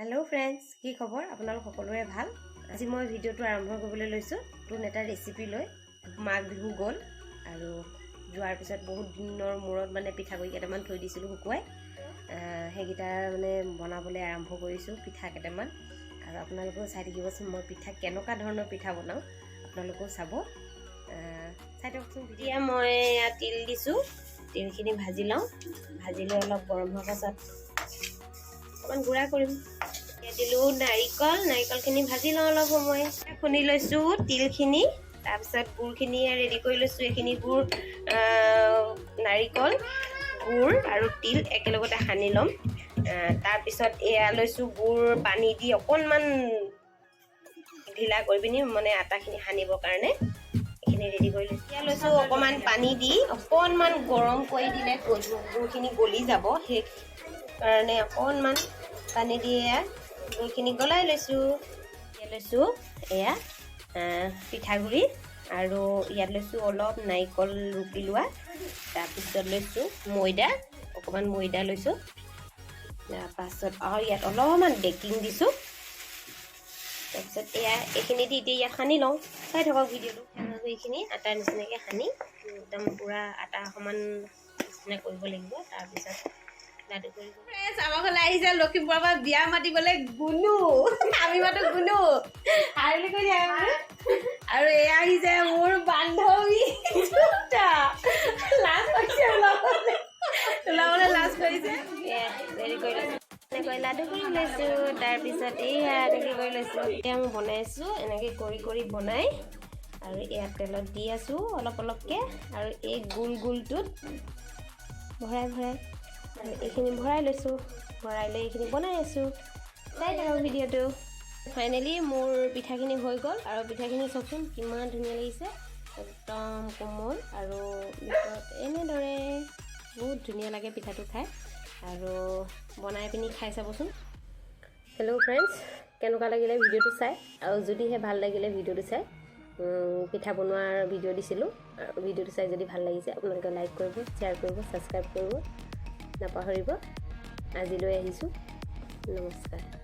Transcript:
hello friends की खबर আপোনালোক সকলোৰে ভাল আজি মই ভিডিওটো আৰম্ভ কৰিবলৈ লৈছো নতুন এটা ৰেচিপি লৈ মাঘ বিহু গল আৰু যোৱাৰ পিছত বহুত দিনৰ মূৰত মানে পিঠাগুৰি কেইটামান থৈ দিছিলো শুকুৱাই হেগিটা মানে বনাবলৈ আৰম্ভ কৰিছো পিঠা কেইটামান আৰু আপোনালোকক চাই থাকিবচোন মই পিঠা কেনেকুৱা ধৰণৰ পিঠা বনাও আপোনালোকক চাব চাই থাককচোন এতিয়া মই তিল দিছো তিলখিনি ভাজি লওঁ ভাজি লৈ অলপ গৰম হোৱাৰ পাছত অকমান গুড়া কৰিম দিলো নাৰিকলখিনি ভাজি লওঁ অলপ সময় খুন্দি লৈছো তিলখিনি তাৰপিছত গুড়খিনি ৰেডি কৰি লৈছো এইখিনি গুড় নাৰিকল গুড় আৰু তিল একেলগতে সানি ল'ম তাৰপিছত এয়া লৈছো গুড় পানী দি অকণমান ঢিলা কৰি পিনি মানে আটাখিনি সানিবৰ কাৰণে এইখিনি ৰেডি কৰি লৈছো এতিয়া লৈছো অকণমান পানী দি অকণমান গৰম কৰি দিলে গুড়খিনি গলি যাব সেই কাৰণে অকণমান পানী দিয়ে গুড়খিনি গলাই লৈছো এয়া পিঠাগুড়ি আৰু ইয়াত লৈছো অলপ নাৰিকল ৰুকি লোৱা তাৰপিছত লৈছো ময়দা অকণমান ময়দা লৈছো তাৰপাছত আৰু ইয়াত অলপমান বেকিং দিছো তাৰপিছত এয়া এইখিনি দি এতিয়া ইয়াত সানি লওঁ চাই থাকক ভিডিঅ'টো এইখিনি আটাৰ নিচিনাকৈ সানি একদম পুৰা আটা সমান নিচিনা কৰিব লাগিব তাৰপিছত আমাৰ ঘৰলৈ আহিছে লখিমপুৰৰ পৰা বিয়া মাতিবলৈ গুনু আমি মাতো গুনু বুলি কৈ দিয়া আৰু এয়া আহিছে মোৰ বান্ধৱী লাজ কৰিছে ওলাবলৈ লাজ কৰিছে হেৰি কৰি লৈছো এনেকৈ লাডু কৰি লৈছো তাৰপিছত এয়া এনেকৈ কৰি লৈছো এতিয়া মই বনাইছো এনেকৈ কৰি বনাই আৰু এয়া তেলত দি আছো অলপ অলপকৈ আৰু এই গোলটোত ভৰাই আৰু এইখিনি ভৰাই লৈছো ভৰাই লৈ এইখিনি বনাই আছো চাই থাকক ভিডিঅ'টো ফাইনেলি মোৰ পিঠাখিনি হৈ গ'ল আৰু পিঠাখিনি চাওকচোন কিমান ধুনীয়া লাগিছে একদম কোমল আৰু ভিতৰত এনেদৰে বহুত ধুনীয়া লাগে পিঠাটো খাই আৰু বনাই পিনি খাই চাবচোন হেল্ল' ফ্ৰেণ্ডছ কেনেকুৱা লাগিলে ভিডিঅ'টো চাই আৰু যদিহে ভাল লাগিলে ভিডিঅ'টো চাই পিঠা বনোৱাৰ ভিডিঅ' দিছিলোঁ আৰু ভিডিঅ'টো চাই যদি ভাল লাগিছে আপোনালোকে লাইক কৰিব শ্বেয়াৰ কৰিব ছাবস্ক্ৰাইব কৰিব নাপাহৰিব আজিলৈ আহিছোঁ নমস্কাৰ